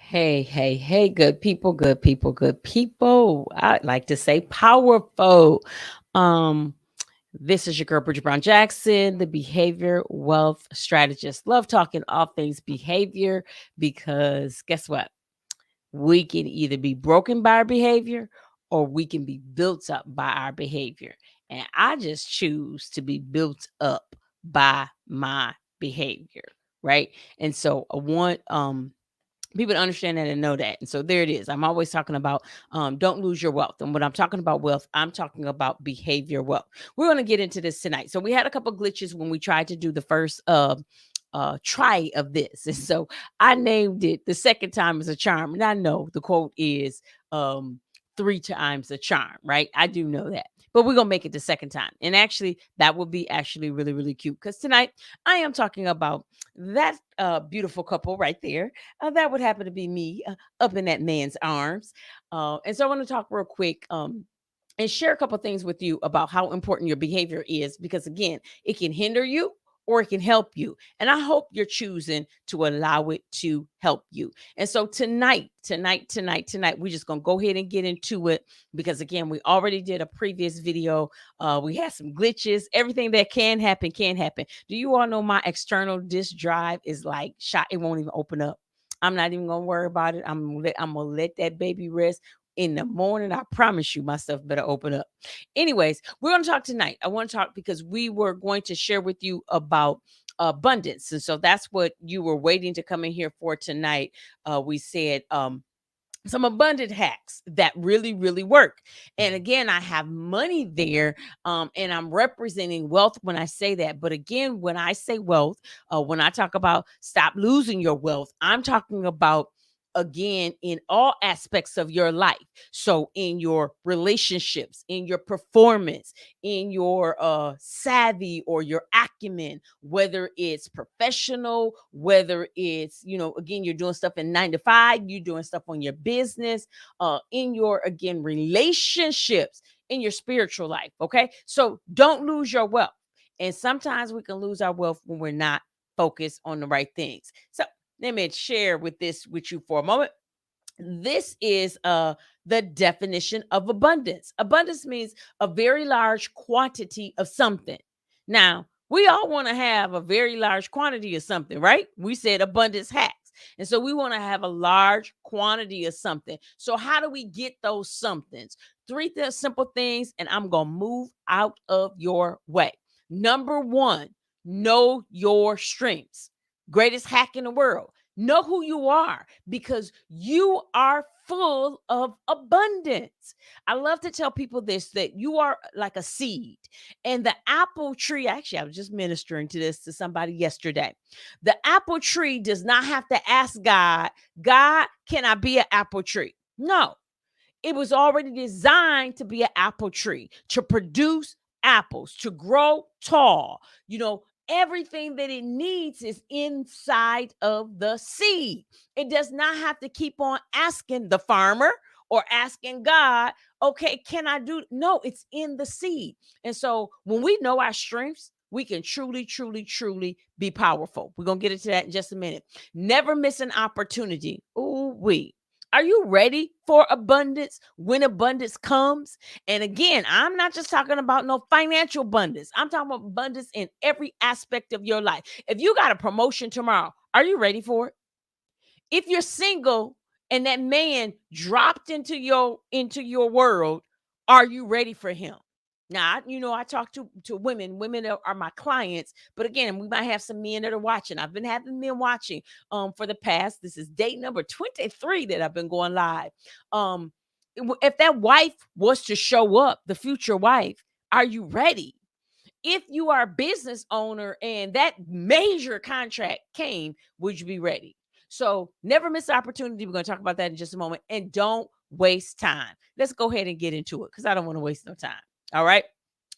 Hey, hey, hey, good people, good people, good people. I'd like to say powerful. Um, this is your girl, Bridget Brown Jackson, the behavior wealth strategist. Love talking all things behavior because guess what? We can either be broken by our behavior or we can be built up by our behavior. And I just choose to be built up by my behavior, right? And so I want people to understand that and know that. And so there it is. I'm always talking about don't lose your wealth. And when I'm talking about wealth, I'm talking about behavior wealth. We're going to get into this tonight. So we had a couple glitches when we tried to do the first try of this. And so I named it the second time as a charm. And I know the quote is three times a charm, right? I do know that. But we're gonna make it the second time. And actually, that would be actually really, really cute. Because tonight I am talking about that beautiful couple right there. That would happen to be me up in that man's arms. And so I want to talk real quick. And share a couple things with you about how important your behavior is because again it can hinder you or it can help you, and I hope you're choosing to allow it to help you. And so tonight we're just gonna go ahead and get into it because again we already did a previous video. We had some glitches. Everything that can happen. Do you all know my external disk drive is like shot? It won't even open up. I'm not even gonna worry about it. I'm gonna let that baby rest. In the morning, I promise you, my stuff better open up. Anyways, we're going to talk tonight. I want to talk because we were going to share with you about abundance. And so that's what you were waiting to come in here for tonight. We said, some abundant hacks that really really work. And again I have money there, and I'm representing wealth when I say that. But again, when I say wealth, when I talk about stop losing your wealth, I'm talking about again in all aspects of your life. So in your relationships, in your performance, in your savvy or your acumen, whether it's professional, whether it's, again, you're doing stuff in 9 to 5, you're doing stuff on your business, in your, again, relationships, in your spiritual life. Okay. So don't lose your wealth. And sometimes we can lose our wealth when we're not focused on the right things. So let me share with you for a moment. This is the definition of abundance. Abundance means a very large quantity of something. Now, we all want to have a very large quantity of something, right? We said abundance hacks. And so we want to have a large quantity of something. So how do we get those somethings? Three simple things, and I'm going to move out of your way. Number one, know your strengths. Greatest hack in the world. Know who you are because you are full of abundance. I love to tell people this, that you are like a seed. And the apple tree, actually, I was just ministering to this to somebody yesterday. The apple tree does not have to ask God, God, can I be an apple tree? No, it was already designed to be an apple tree, to produce apples, to grow tall. Everything that it needs is inside of the seed. It does not have to keep on asking the farmer or asking God, okay, can I do? No, it's in the seed. And so when we know our strengths, we can truly, truly, truly be powerful. We're going to get into that in just a minute. Never miss an opportunity. Ooh, are you ready for abundance when abundance comes? And again, I'm not just talking about no financial abundance. I'm talking about abundance in every aspect of your life. If you got a promotion tomorrow, are you ready for it? If you're single and that man dropped into your world, are you ready for him? Now, I talk to women. Women are my clients, but again, we might have some men that are watching. I've been having men watching for the past. This is day number 23 that I've been going live. If that wife was to show up, the future wife, are you ready? If you are a business owner and that major contract came, would you be ready? So never miss the opportunity. We're going to talk about that in just a moment. And don't waste time. Let's go ahead and get into it because I don't want to waste no time. All right.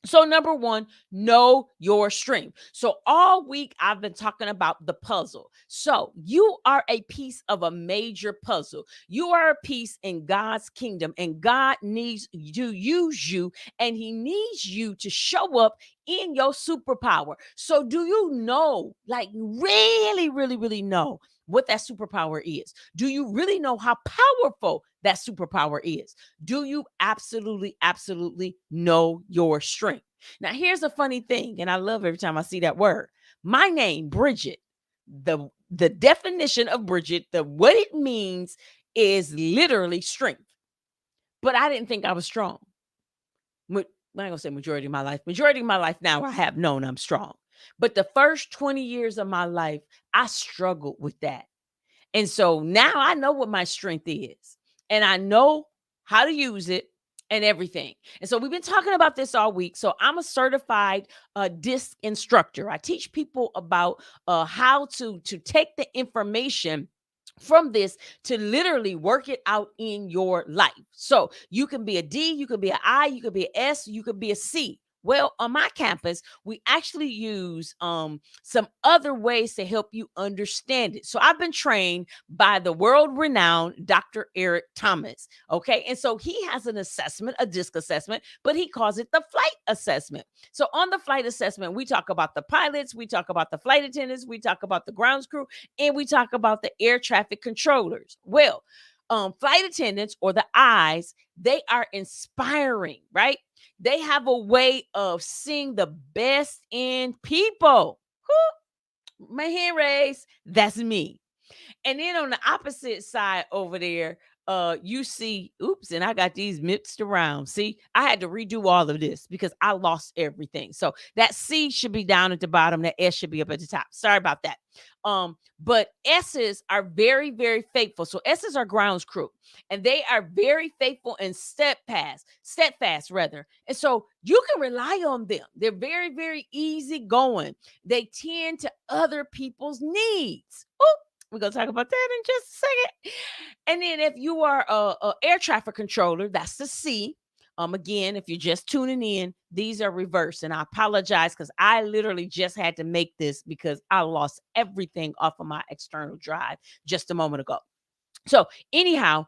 So number one, know your strength. So all week I've been talking about the puzzle. So you are a piece of a major puzzle. You are a piece in God's kingdom, and God needs to use you, and he needs you to show up in your superpower. So do you know, like really, really, really know what that superpower is? Do you really know how powerful that superpower is? Do you absolutely, absolutely know your strength? Now, here's a funny thing, and I love every time I see that word. My name, Brigitte, the definition of Brigitte, what it means is literally strength. But I didn't think I was strong. I'm not gonna say majority of my life. Majority of my life now, I have known I'm strong. But the first 20 years of my life, I struggled with that. And so now I know what my strength is, and I know how to use it and everything. And so we've been talking about this all week. So I'm a certified disc instructor. I teach people about how to take the information from this to literally work it out in your life. So you can be a D, you could be an I, you could be an S, you could be a C. Well, on my campus, we actually use some other ways to help you understand it. So I've been trained by the world-renowned Dr. Eric Thomas. Okay. And so he has an assessment, a disc assessment, but he calls it the flight assessment. So on the flight assessment, we talk about the pilots, we talk about the flight attendants, we talk about the grounds crew, and we talk about the air traffic controllers. Well, flight attendants, or the eyes, they are inspiring, right? They have a way of seeing the best in people. My hand raised. That's me. And then on the opposite side over there, you see, oops, and I got these mixed around. See, I had to redo all of this because I lost everything. So that C should be down at the bottom, that S should be up at the top. Sorry about that. But S's are very, very faithful. So S's are grounds crew, and they are very faithful and steadfast rather. And so you can rely on them. They're very, very easygoing. They tend to other people's needs. We're going to talk about that in just a second. And then if you are a air traffic controller, that's the C. Again, if you're just tuning in, these are reversed. And I apologize because I literally just had to make this because I lost everything off of my external drive just a moment ago. So anyhow,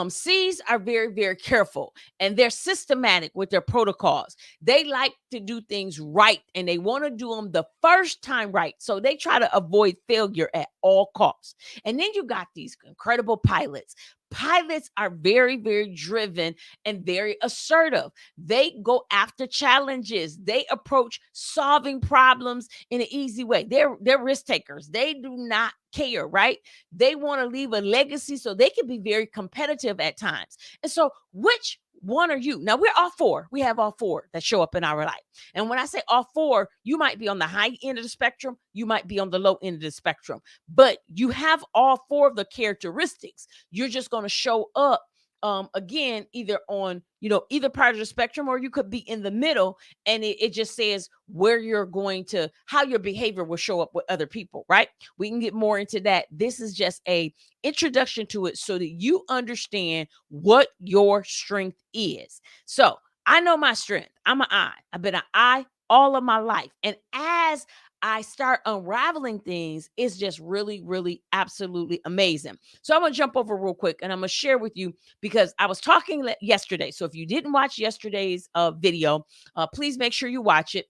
C's are very, very careful, and they're systematic with their protocols. They like to do things right, and they want to do them the first time right. So they try to avoid failure at all costs. And then you got these incredible pilots. Pilots are very, very driven and very assertive. They go after challenges. They approach solving problems in an easy way. They're risk takers. They do not care, right? They want to leave a legacy, so they can be very competitive at times. And so, which one are you? Now, we're all four. We have all four that show up in our life. And when I say all four, you might be on the high end of the spectrum, you might be on the low end of the spectrum, but you have all four of the characteristics. You're just going to show up again, either on, either part of the spectrum, or you could be in the middle, and it just says where you're going to, how your behavior will show up with other people, right? We can get more into that. This is just a introduction to it so that you understand what your strength is. So I know my strength. I'm an I. I've been an I all of my life. And as I start unraveling things, it's just really, really absolutely amazing. So I'm going to jump over real quick, and I'm going to share with you, because I was talking yesterday. So if you didn't watch yesterday's video, please make sure you watch it.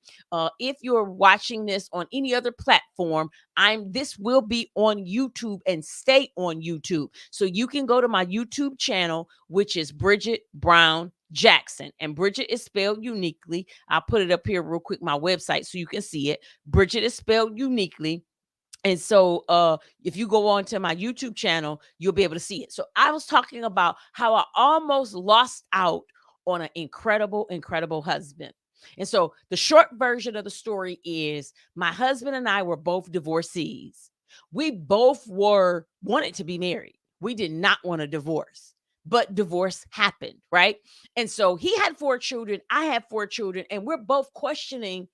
If you're watching this on any other platform, this will be on YouTube and stay on YouTube. So you can go to my YouTube channel, which is Brigitte Brown Jackson, and Brigitte is spelled uniquely. I'll put it up here real quick, my website, so you can see it. Brigitte is spelled uniquely. And so if you go on to my YouTube channel, you'll be able to see it. So I was talking about how I almost lost out on an incredible, incredible husband. And so the short version of the story is my husband and I were both divorcees. We both wanted to be married. We did not want a divorce. But divorce happened, right? And so he had 4 children, I had 4 children, and we're both questioning,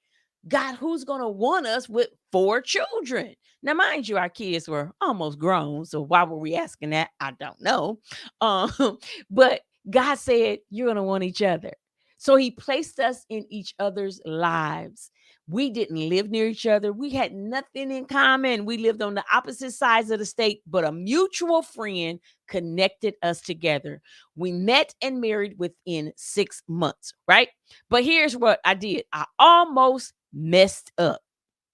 God, who's going to want us with 4 children? Now, mind you, our kids were almost grown, so why were we asking that? I don't know. But God said, you're going to want each other. So he placed us in each other's lives. We didn't live near each other. We had nothing in common. We lived on the opposite sides of the state, but a mutual friend connected us together. We met and married within 6 months, right? But here's what I did. I almost messed up.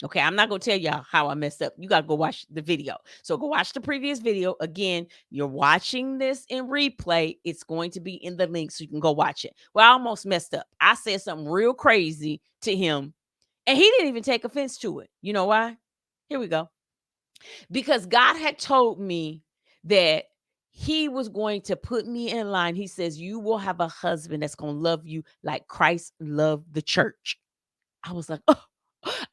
Okay, I'm not going to tell y'all how I messed up. You got to go watch the video. So go watch the previous video. Again, you're watching this in replay. It's going to be in the link so you can go watch it. Well, I almost messed up. I said something real crazy to him, and he didn't even take offense to it. You know why? Here we go. Because God had told me that he was going to put me in line. He says, you will have a husband that's going to love you like Christ loved the church. I was like, oh,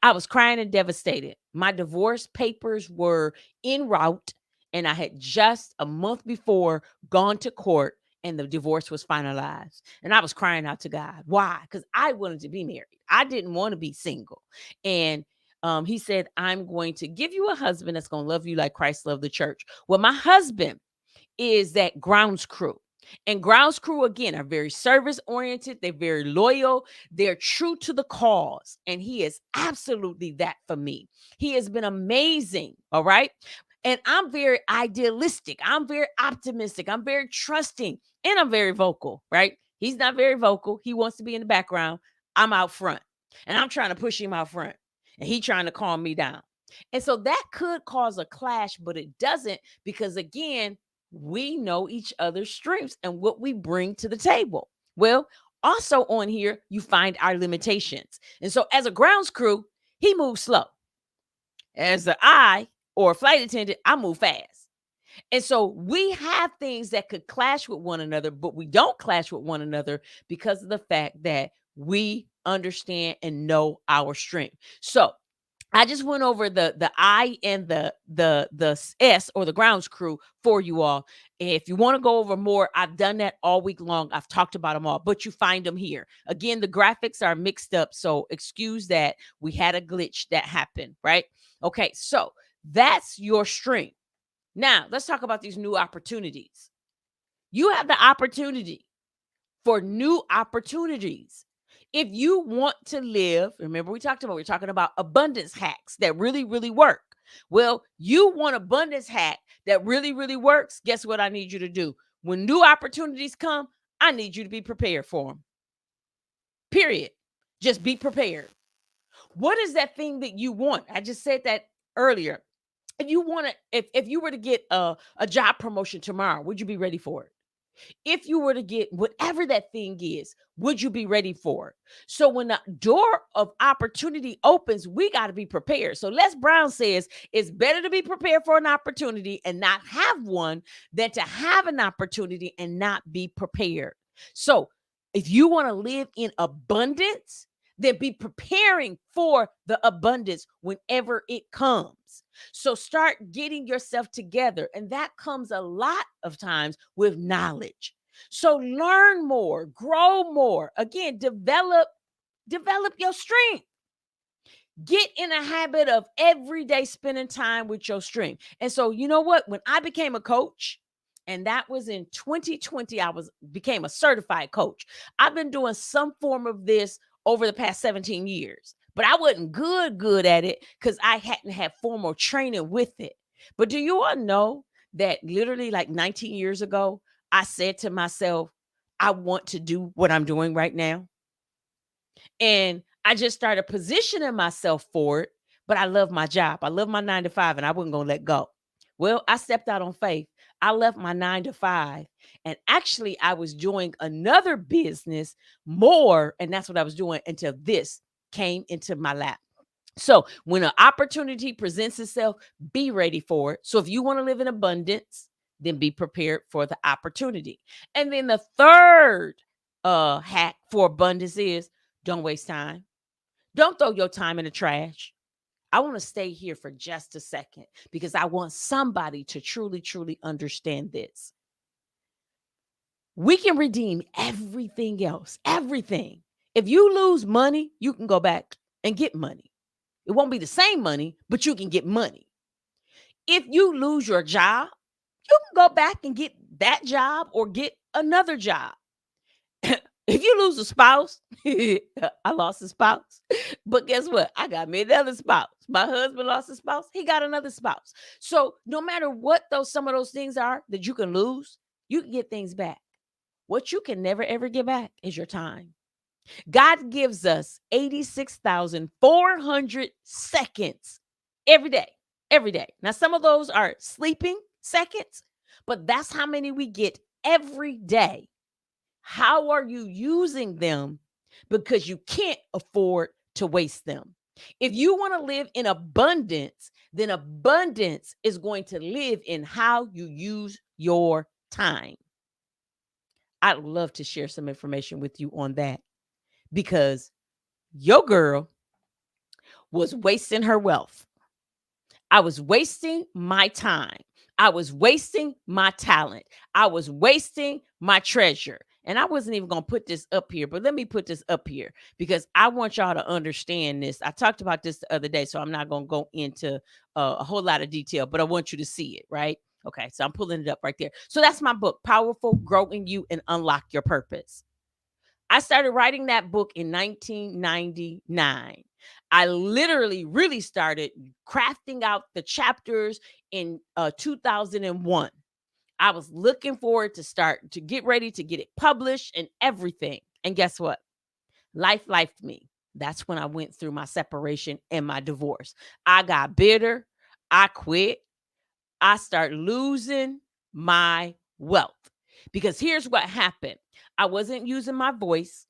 I was crying and devastated. My divorce papers were en route, and I had just a month before gone to court, and the divorce was finalized. And I was crying out to God. Why? Because I wanted to be married. I didn't want to be single. And he said, I'm going to give you a husband that's going to love you like Christ loved the church. Well, my husband is that grounds crew. And grounds crew, again, are very service oriented. They're very loyal. They're true to the cause. And he is absolutely that for me. He has been amazing. All right. And I'm very idealistic. I'm very optimistic. I'm very trusting. And I'm very vocal. Right. He's not very vocal. He wants to be in the background. I'm out front. And I'm trying to push him out front. And he trying to calm me down. And so that could cause a clash, but it doesn't, because again, we know each other's strengths and what we bring to the table. Well, also on here, you find our limitations. And so as a grounds crew, he moves slow. As an I or a flight attendant, I move fast. And so we have things that could clash with one another, but we don't clash with one another because of the fact that we understand and know our strength. So I just went over the I and the S, or the grounds crew, for you all. If you want to go over more, I've done that all week long. I've talked about them all, but you find them here. Again, the graphics are mixed up, so excuse that. We had a glitch that happened, right? Okay, so that's your strength. Now, let's talk about these new opportunities. You have the opportunity for new opportunities. If you want to live, remember we're talking about abundance hacks that really, really work. Well, you want abundance hack that really, really works. Guess what I need you to do? When new opportunities come, I need you to be prepared for them. Period. Just be prepared. What is that thing that you want? I just said that earlier. If you want to, if you were to get a job promotion tomorrow, would you be ready for it? If you were to get whatever that thing is, would you be ready for it? So when the door of opportunity opens, we got to be prepared. So Les Brown says it's better to be prepared for an opportunity and not have one than to have an opportunity and not be prepared. So if you want to live in abundance, then be preparing for the abundance whenever it comes. So start getting yourself together. And that comes a lot of times with knowledge. So learn more, grow more. Again, develop your strength. Get in a habit of every day spending time with your strength. And so, you know what? When I became a coach, and that was in 2020, became a certified coach. I've been doing some form of this over the past 17 years, but I wasn't good at it because I hadn't had formal training with it. But do you all know that literally like 19 years ago, I said to myself, I want to do what I'm doing right now. And I just started positioning myself for it, but I love my job. I love my 9 to 5, and I wasn't going to let go. Well, I stepped out on faith. I left my 9 to 5, and actually I was doing another business more, and that's what I was doing until this came into my lap. So when an opportunity presents itself, be ready for it. So if you want to live in abundance, then be prepared for the opportunity. And then the third hack for abundance is don't waste time. Don't throw your time in the trash. I want to stay here for just a second because I want somebody to truly, truly understand this. We can redeem everything else, everything. If you lose money, you can go back and get money. It won't be the same money, but you can get money. If you lose your job, you can go back and get that job or get another job. If you lose a spouse, I lost a spouse. But guess what? I got me another spouse. My husband lost a spouse. He got another spouse. So no matter what some of those things are that you can lose, you can get things back. What you can never, ever get back is your time. God gives us 86,400 seconds every day. Every day. Now, some of those are sleeping seconds, but that's how many we get every day. How are you using them? Because you can't afford to waste them. If you want to live in abundance, then abundance is going to live in how you use your time. I'd love to share some information with you on that because your girl was wasting her wealth. I was wasting my time. I was wasting my talent. I was wasting my treasure. And I wasn't even going to put this up here, but let me put this up here because I want y'all to understand this. I talked about this the other day, so I'm not going to go into a whole lot of detail, but I want you to see it, right? Okay, so I'm pulling it up right there. So that's my book, Powerful, Grow in You, and Unlock Your Purpose. I started writing that book in 1999. I literally really started crafting out the chapters in 2001. I was looking forward to start to get ready to get it published and everything. And guess what? Life lifed me. That's when I went through my separation and my divorce. I got bitter. I quit. I start losing my wealth. Because here's what happened. I wasn't using my voice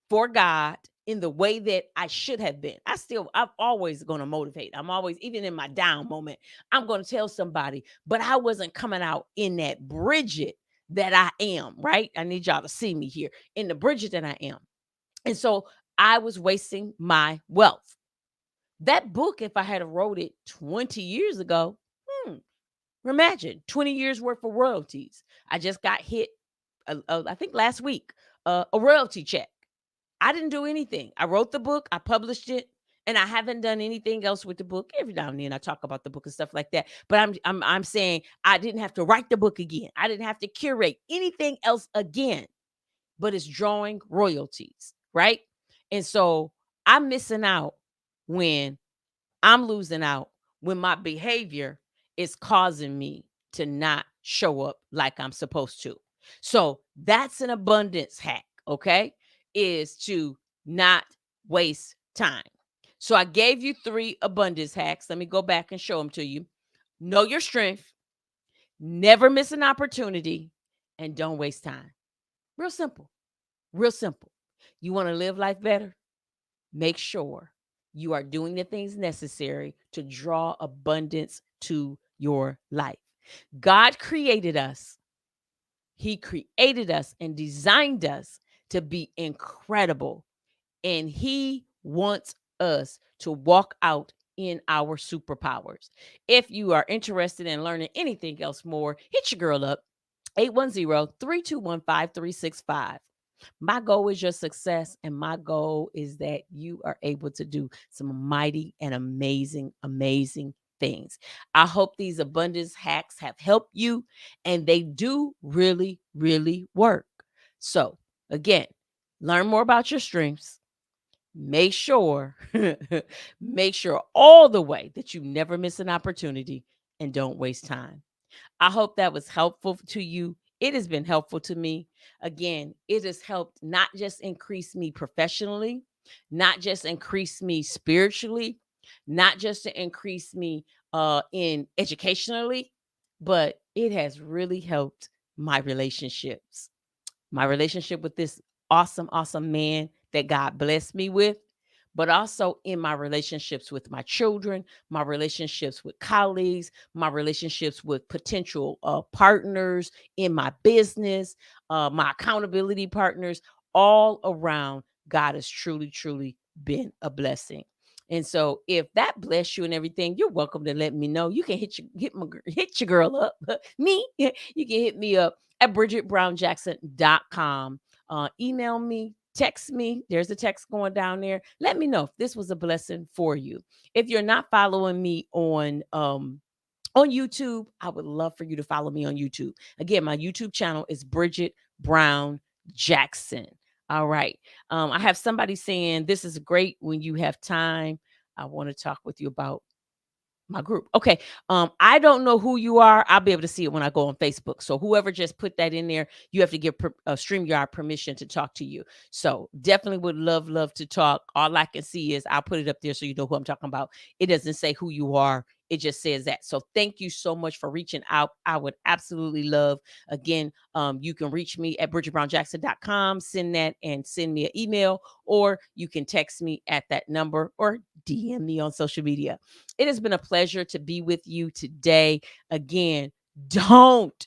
for God in the way that I should have been. I'm always going to motivate. I'm always, even in my down moment, I'm going to tell somebody, but I wasn't coming out in that Brigitte that I am, right? I need y'all to see me here in the Brigitte that I am. And so I was wasting my wealth. That book, if I had wrote it 20 years ago, imagine 20 years worth of royalties. I just got hit, I think last week, a royalty check. I didn't do anything. I wrote the book, I published it, and I haven't done anything else with the book. Every now and then I talk about the book and stuff like that. But I'm saying I didn't have to write the book again. I didn't have to curate anything else again. But it's drawing royalties, right? And so I'm missing out when I'm losing out when my behavior is causing me to not show up like I'm supposed to. So that's an abundance hack, okay? Is to not waste time. So I gave you 3 abundance hacks. Let me go back and show them to you. Know your strength, never miss an opportunity, and don't waste time. Real simple. Real simple. You want to live life better? Make sure you are doing the things necessary to draw abundance to your life. God created us. He created us and designed us to be incredible. And He wants us to walk out in our superpowers. If you are interested in learning anything else more, hit your girl up, 810-321-5365. My goal is your success, and my goal is that you are able to do some mighty and amazing, amazing things. I hope these abundance hacks have helped you, and they do really, really work. So, again, learn more about your strengths. Make sure, make sure all the way that you never miss an opportunity and don't waste time. I hope that was helpful to you. It has been helpful to me. Again, it has helped not just increase me professionally, not just increase me spiritually, not just to increase me in educationally, but it has really helped my relationships. My relationship with this awesome, awesome man that God blessed me with, but also in my relationships with my children, my relationships with colleagues, my relationships with potential partners in my business, my accountability partners, all around. God has truly, truly been a blessing. And so, if that bless you and everything, you're welcome to let me know. You can hit your girl up, me. You can hit me up at BrigittebrownJackson.com. Email me, text me. There's a text going down there. Let me know if this was a blessing for you. If you're not following me on YouTube, I would love for you to follow me on YouTube. Again, my YouTube channel is Brigitte Brown Jackson. All right. I have somebody saying this is great when you have time. I want to talk with you about My group. Okay. I don't know who you are. I'll be able to see it when I go on Facebook. So whoever just put that in there, you have to give StreamYard permission to talk to you. So definitely would love to talk. All I can see is I'll put it up there so you know who I'm talking about. It doesn't say who you are. It just says that. So thank you so much for reaching out. I would absolutely love, again, you can reach me at BridgetBrownJackson.com, send that and send me an email, or you can text me at that number or DM me on social media. It has been a pleasure to be with you today. Again, don't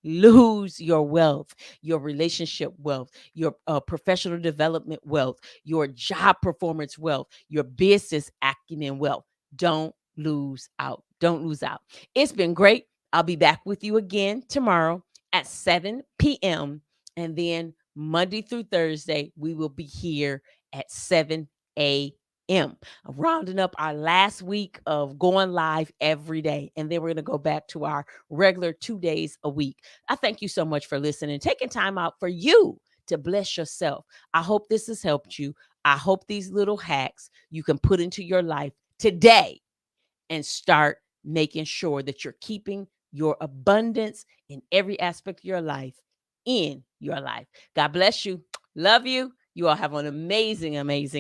lose your wealth, your relationship wealth, your professional development wealth, your job performance wealth, your business acumen wealth. Don't lose out. Don't lose out. It's been great. I'll be back with you again tomorrow at 7 p.m. And then Monday through Thursday, we will be here at 7 a.m. Rounding up our last week of going live every day. And then we're going to go back to our regular 2 days a week. I thank you so much for listening, taking time out for you to bless yourself. I hope this has helped you. I hope these little hacks you can put into your life today and start making sure that you're keeping your abundance in every aspect of your life in your life. God bless you. Love you. You all have an amazing